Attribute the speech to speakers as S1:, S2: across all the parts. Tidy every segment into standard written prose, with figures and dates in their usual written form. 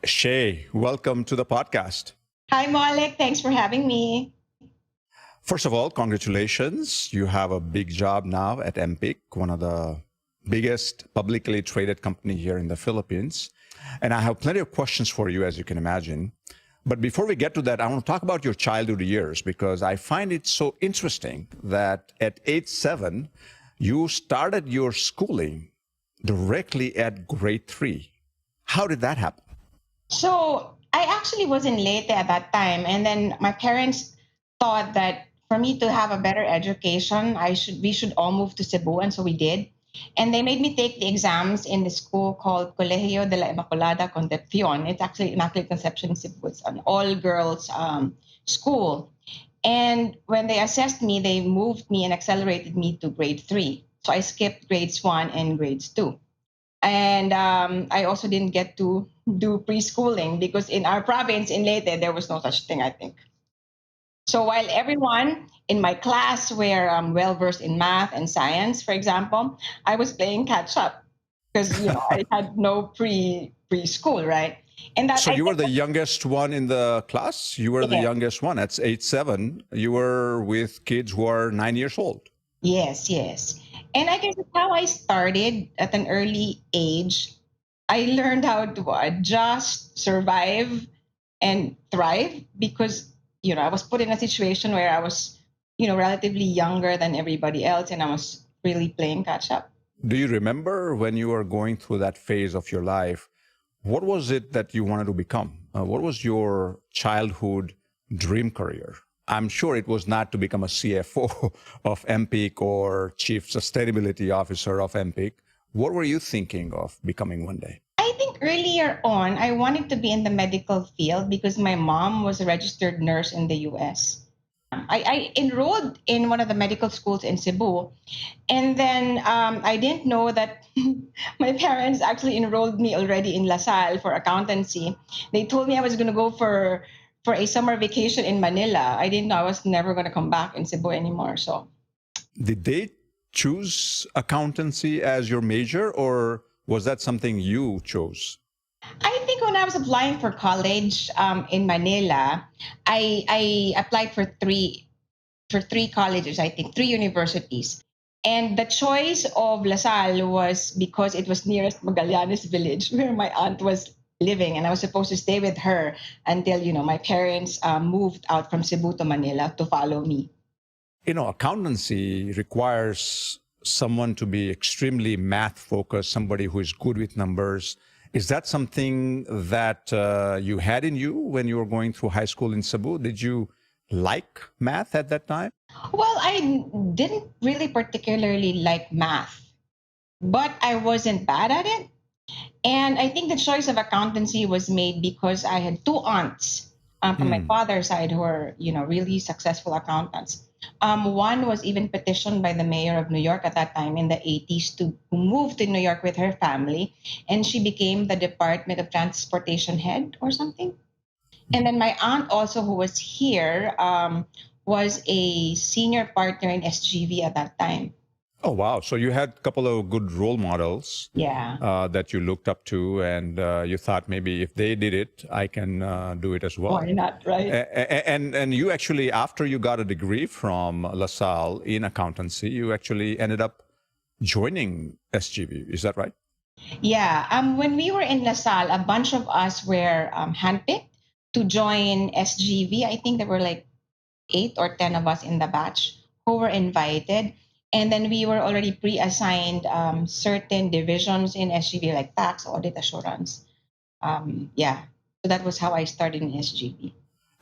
S1: Chaye, welcome to the podcast.
S2: Hi, Maulik. Thanks for having me.
S1: First of all, congratulations. You have a big job now at MPIC, one of the biggest publicly traded company here in the Philippines. And I have plenty of questions for you, as you can imagine. But before we get to that, I want to talk about your childhood years, because I find it so interesting that at age 7, you started your schooling directly at grade 3. How did that happen?
S2: So I actually was in Leyte at that time, and then my parents thought that for me to have a better education, we should all move to Cebu, and so we did. And they made me take the exams in the school called Colegio de la Inmaculada Concepcion. It's actually Immaculate Conception in Cebu. It's an all-girls school. And when they assessed me, they moved me and accelerated me to grade 3. So I skipped grades 1 and grades 2. And I also didn't get to do preschooling because in our province in Leyte, there was no such thing, I think. So while everyone in my class were well-versed in math and science, for example, I was playing catch up because I had no preschool, right?
S1: And that so you were the youngest one in the class? You were the youngest one. At age 7, you were with kids who are 9 years old.
S2: Yes. And I guess that's how I started at an early age. I learned how to adjust, survive, and thrive because, I was put in a situation where I was, relatively younger than everybody else, and I was really playing catch up.
S1: Do you remember when you were going through that phase of your life, what was it that you wanted to become? What was your childhood dream career? I'm sure it was not to become a CFO of MPIC or Chief Sustainability Officer of MPIC. What were you thinking of becoming one day?
S2: I think earlier on, I wanted to be in the medical field because my mom was a registered nurse in the US. I enrolled in one of the medical schools in Cebu. And then I didn't know that my parents actually enrolled me already in LaSalle for accountancy. They told me I was going to go for a summer vacation in Manila. I didn't know I was never going to come back in Cebu anymore. So,
S1: did they choose accountancy as your major, or was that something you chose?
S2: I think when I was applying for college in Manila, I applied for three colleges, I think, 3 universities. And the choice of LaSalle was because it was nearest Magallanes Village, where my aunt was living, and I was supposed to stay with her until my parents moved out from Cebu to Manila to follow me.
S1: Accountancy requires someone to be extremely math focused, somebody who is good with numbers. Is that something that you had in you when you were going through high school in Cebu? Did you like math at that time?
S2: Well, I didn't really particularly like math, but I wasn't bad at it. And I think the choice of accountancy was made because I had 2 aunts from my father's side who were, really successful accountants. One was even petitioned by the mayor of New York at that time in the 80s to move to New York with her family. And she became the Department of Transportation head or something. And then my aunt also, who was here, was a senior partner in SGV at that time.
S1: Oh, wow. So you had a couple of good role models that you looked up to, and you thought maybe if they did it, I can do it as well.
S2: Why not, right?
S1: And you actually, after you got a degree from LaSalle in accountancy, you actually ended up joining SGV. Is that right?
S2: Yeah. When we were in LaSalle, a bunch of us were handpicked to join SGV. I think there were like 8 or 10 of us in the batch who were invited. And then we were already pre-assigned certain divisions in SGV, like tax, audit, assurance. So that was how I started in SGV.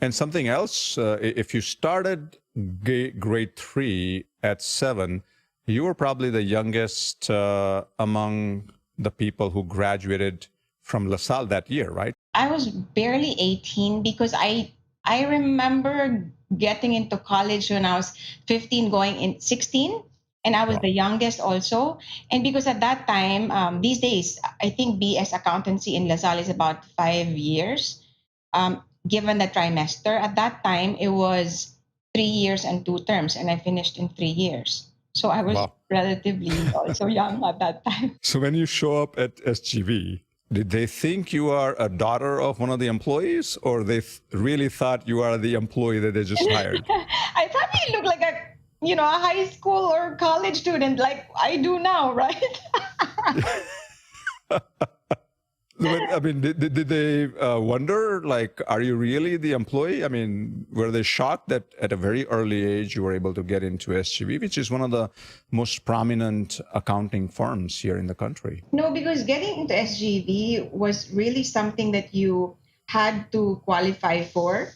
S1: And something else, if you started grade 3 at 7, you were probably the youngest among the people who graduated from LaSalle that year, right?
S2: I was barely 18 because I remember getting into college when I was 15, going in 16. And I was the youngest also. And because at that time, these days, I think BS accountancy in LaSalle is about 5 years. given the trimester. At that time, it was 3 years and 2 terms, and I finished in 3 years. So I was
S1: Wow.
S2: relatively also young at that time.
S1: So when you show up at SGV, did they think you are a daughter of one of the employees, or they really thought you are the employee that they just hired?
S2: I probably look like a high school or college student, like I do now, right?
S1: I mean, did they wonder, like, are you really the employee? I mean, were they shocked that at a very early age you were able to get into SGV, which is one of the most prominent accounting firms here in the country?
S2: No, because getting into SGV was really something that you had to qualify for.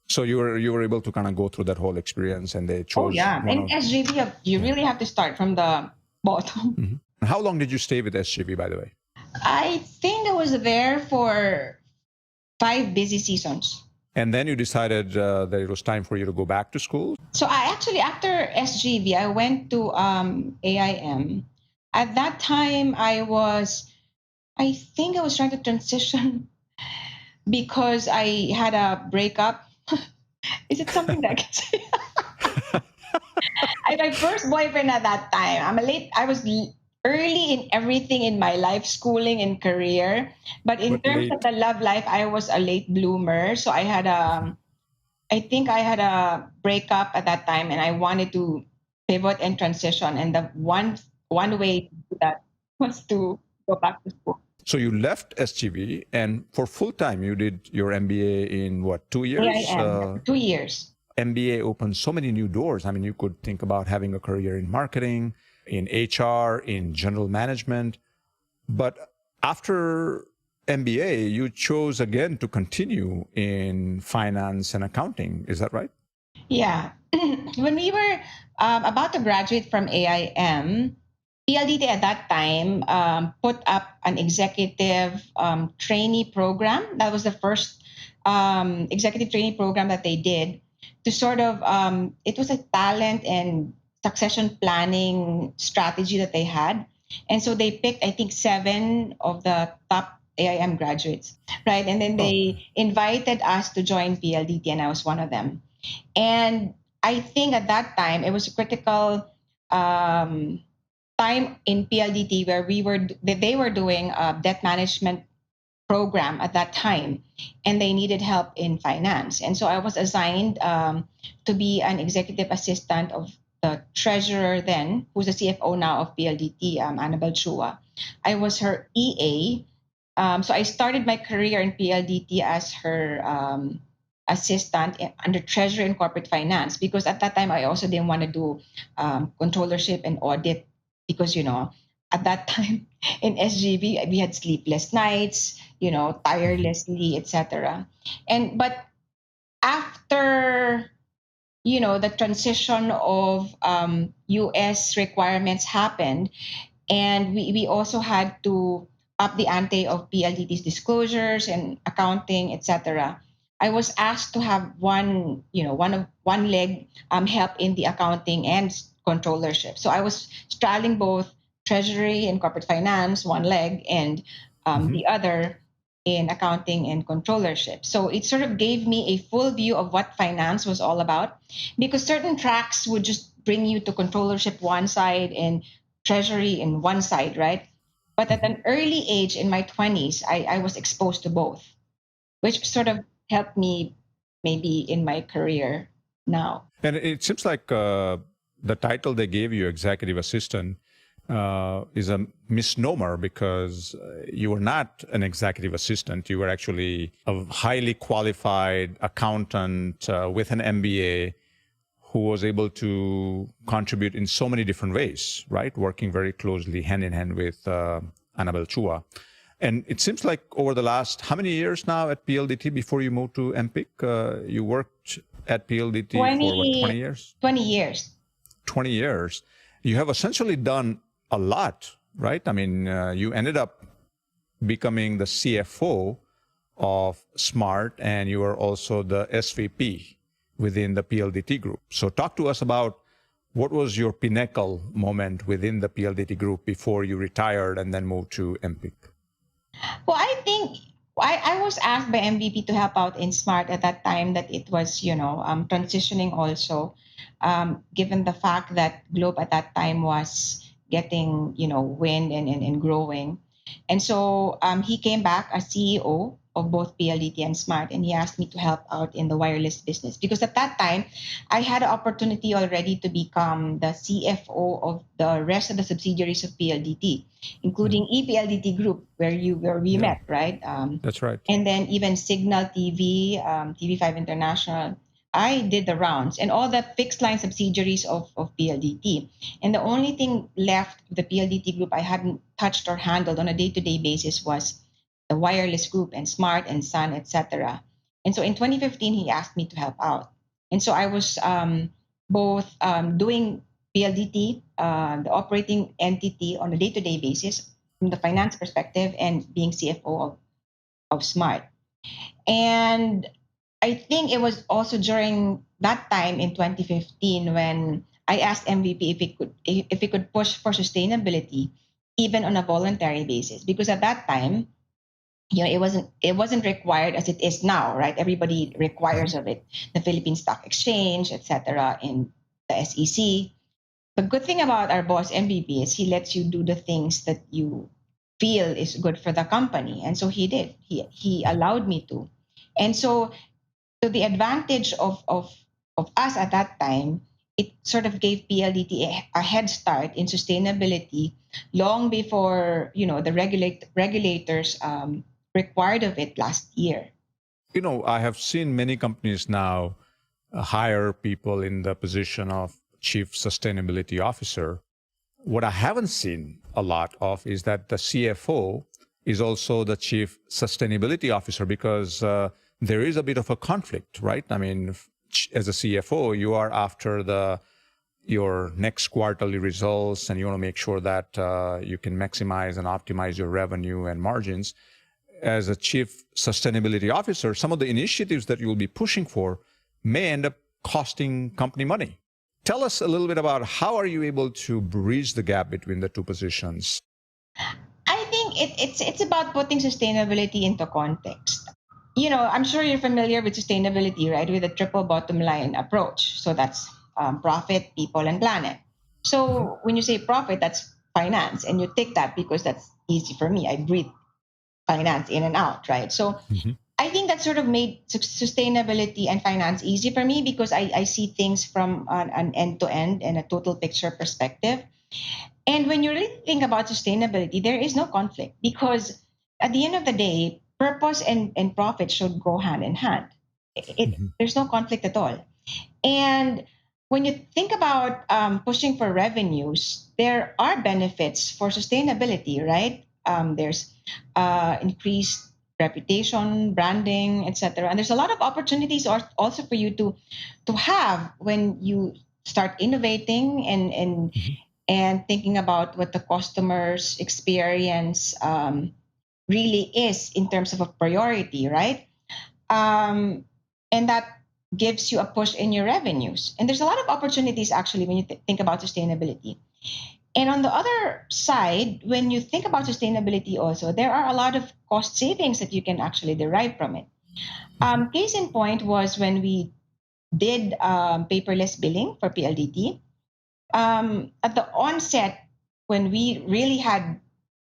S1: So you were able to kind of go through that whole experience, and they
S2: Oh
S1: chose
S2: yeah,
S1: one
S2: in
S1: of.
S2: SGV, you really have to start from the bottom.
S1: Mhm. How long did you stay with SGV, by the way?
S2: I think I was there for 5 busy seasons.
S1: And then you decided that it was time for you to go back to school?
S2: So I actually, after SGV, I went to AIM. At that time, I think I was trying to transition because I had a breakup. Is it something that I can say? I had my first boyfriend at that time. I was early in everything in my life, schooling and career. But in
S1: But
S2: terms of
S1: late.
S2: the love life, I was a late bloomer. So I think I had a breakup at that time, and I wanted to pivot and transition. And the one way to do that was to go back to school.
S1: So you left SGV, and for full time, you did your MBA in what, 2 years?
S2: AIM, 2 years.
S1: MBA opened so many new doors. I mean, you could think about having a career in marketing, in HR, in general management. But after MBA, you chose again to continue in finance and accounting. Is that right?
S2: Yeah. When we were about to graduate from AIM, PLDT at that time put up an executive trainee program. That was the first executive trainee program that they did to sort of, it was a talent and succession planning strategy that they had. And so they picked, I think, 7 of the top AIM graduates, right? And then they invited us to join PLDT, and I was one of them. And I think at that time, it was a critical time in PLDT where they were doing a debt management program at that time, and they needed help in finance. And so I was assigned to be an executive assistant of the treasurer then, who's the CFO now of PLDT, Annabel Chua. I was her EA. So I started my career in PLDT as her assistant under treasury and corporate finance, because at that time I also didn't want to do controllership and audit, because at that time in SGB we had sleepless nights, tirelessly, etc. But after the transition of US requirements happened, and we also had to up the ante of PLDT's disclosures and accounting, etc. I was asked to have one leg help in the accounting and controllership. So I was straddling both treasury and corporate finance, one leg, and the other in accounting and controllership. So it sort of gave me a full view of what finance was all about, because certain tracks would just bring you to controllership one side and treasury in one side, right? But at an early age in my 20s, I was exposed to both, which sort of helped me maybe in my career now.
S1: And it seems like the title they gave you, executive assistant, is a misnomer, because you were not an executive assistant. You were actually a highly qualified accountant with an MBA who was able to contribute in so many different ways, right? Working very closely hand in hand with Annabel Chua. And it seems like over the last, how many years now at PLDT before you moved to MPIC? You worked at PLDT for what, 20 years?
S2: 20 years.
S1: 20 years. You have essentially done a lot, right? I mean, you ended up becoming the CFO of SMART, and you were also the SVP within the PLDT group. So talk to us about what was your pinnacle moment within the PLDT group before you retired and then moved to MPIC?
S2: Well, I think I was asked by MVP to help out in Smart at that time that it was, transitioning also, given the fact that Globe at that time was getting, wind and growing. And so he came back as CEO of both PLDT and Smart, and he asked me to help out in the wireless business because at that time I had an opportunity already to become the CFO of the rest of the subsidiaries of PLDT, including EPLDT Group, where we
S1: Yeah,
S2: met, right?
S1: that's right.
S2: And then even Signal TV, TV5 International. I did the rounds and all the fixed line subsidiaries of PLDT. And the only thing left of the PLDT group I hadn't touched or handled on a day-to-day basis was the wireless group and Smart and Sun, etc. And so in 2015, he asked me to help out. And so I was both doing PLDT, the operating entity on a day-to-day basis from the finance perspective and being CFO of Smart. And I think it was also during that time in 2015 when I asked MVP if he could push for sustainability even on a voluntary basis because at that time it wasn't required as it is now, right? Everybody requires of it, the Philippine Stock Exchange, etc., and the SEC. The good thing about our boss MVP is he lets you do the things that you feel is good for the company, and so he did. He allowed me to, and so the advantage of us at that time, it sort of gave PLDT a head start in sustainability long before the regulators required of it last year.
S1: I have seen many companies now hire people in the position of chief sustainability officer. What I haven't seen a lot of is that the CFO is also the chief sustainability officer because there is a bit of a conflict, right? I mean, as a CFO, you are after your next quarterly results and you want to make sure that you can maximize and optimize your revenue and margins. As a chief sustainability officer, some of the initiatives that you'll be pushing for may end up costing company money. Tell us a little bit about how are you able to bridge the gap between the two positions?
S2: I think it's about putting sustainability into context. I'm sure you're familiar with sustainability, right? With a triple bottom line approach. So that's profit, people, and planet.
S1: Mhm.
S2: So when you say profit, that's finance, and you take that because that's easy for me. I breathe finance in and out, right? So
S1: Mhm.
S2: I think that sort of made sustainability and finance easy for me because I see things from an end to end and a total picture perspective. And when you really think about sustainability, there is no conflict because at the end of the day, purpose and profit should go hand in hand.
S1: Mhm.
S2: There's no conflict at all. And when you think about pushing for revenues, there are benefits for sustainability, right? There's increased reputation, branding, etc. And there's a lot of opportunities also for you to have when you start innovating
S1: Mhm.
S2: and thinking about what the customer's experience really is in terms of a priority, right? Um, and that gives you a push in your revenues. And there's a lot of opportunities actually when you think about sustainability. And on the other side, when you think about sustainability, also there are a lot of cost savings that you can actually derive from it.
S1: Mhm.
S2: Case in point was when we did paperless billing for PLDT. At the onset, when we really had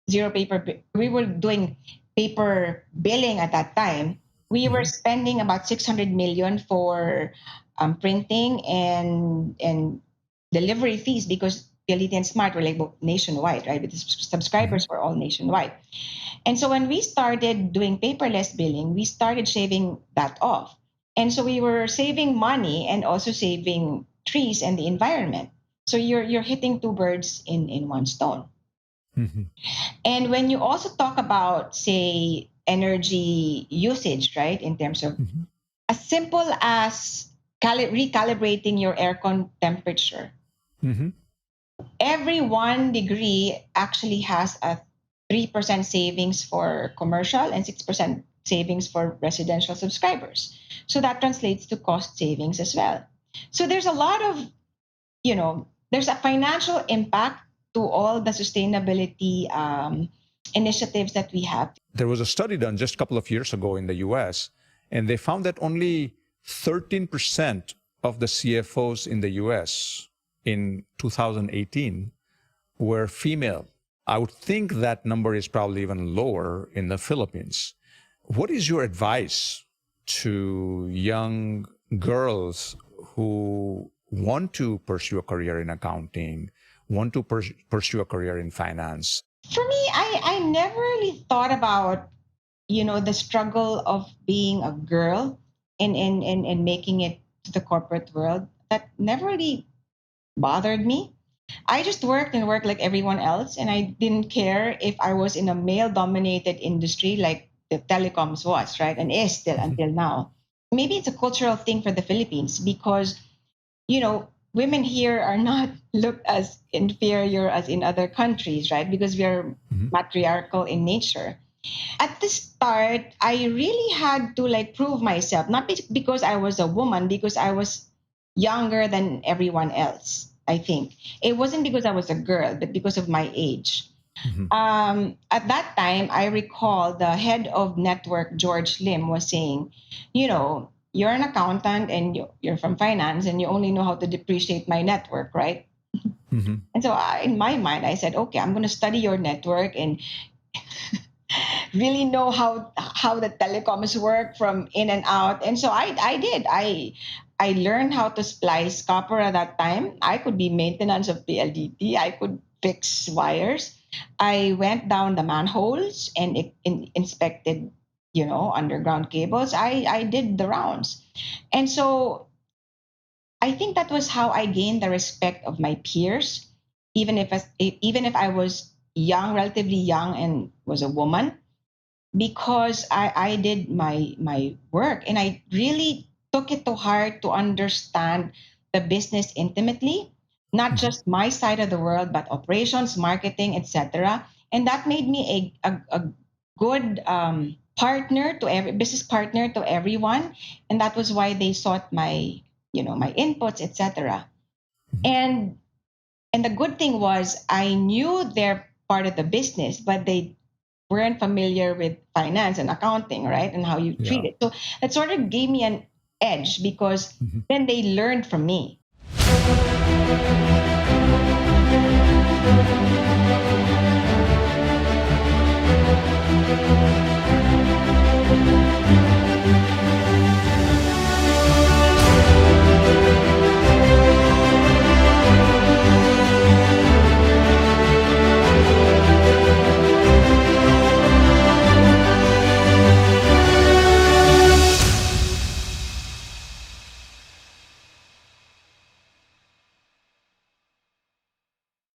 S2: zero paper, we were doing paper billing at that time. We were
S1: Mhm.
S2: spending about 600 million for printing and delivery fees because PLDT and Smart were like nationwide, right? But the
S1: Mhm.
S2: subscribers were all nationwide. And so when we started doing paperless billing, we started shaving that off. And so we were saving money and also saving trees and the environment. So you're hitting two birds in one stone.
S1: Mhm.
S2: And when you also talk about, say, energy usage, right, in terms of
S1: Mhm.
S2: as simple as recalibrating your aircon temperature,
S1: Mhm.
S2: every 1 degree actually has a 3% savings for commercial and 6% savings for residential subscribers. So that translates to cost savings as well. So there's a lot of, there's a financial impact to all the sustainability initiatives that we have.
S1: There was a study done just a couple of years ago in the US, and they found that only 13% of the CFOs in the US in 2018 were female. I would think that number is probably even lower in the Philippines. What is your advice to young girls who want to pursue a career in accounting, want to pursue a career in finance?
S2: For me, I never really thought about, the struggle of being a girl and making it to the corporate world. That never really bothered me. I just worked and worked like everyone else, and I didn't care if I was in a male-dominated industry like the telecoms was, right, and is still until now. Maybe it's a cultural thing for the Philippines because, women here are not looked as inferior as in other countries, right? Because we are matriarchal in nature. At the start, I really had to like prove myself, not because I was a woman, because I was younger than everyone else. I think it wasn't because I was a girl, but because of my age. At that time, I recall the head of network, George Lim, was saying, you're an accountant and you're from finance and you only know how to depreciate my network, right? And so in my mind, I said, okay, I'm going to study your network and really know how the telecoms work from in and out. And so I did. I learned how to splice copper at that time. I could be maintenance of PLDT. I could fix wires. I went down the manholes and inspected, underground cables. I did the rounds. And so I think that was how I gained the respect of my peers, even if I was young, relatively young, and was a woman, because I did my work and I really took it to heart to understand the business intimately, not just my side of the world, but operations, marketing, etc. And that made me a good partner to every business partner to everyone, and that was why they sought my my inputs, etc. And the good thing was I knew they're part of the business, but they weren't familiar with finance and accounting, right? And how you treat it. So that sort of gave me an edge because then they learned from me.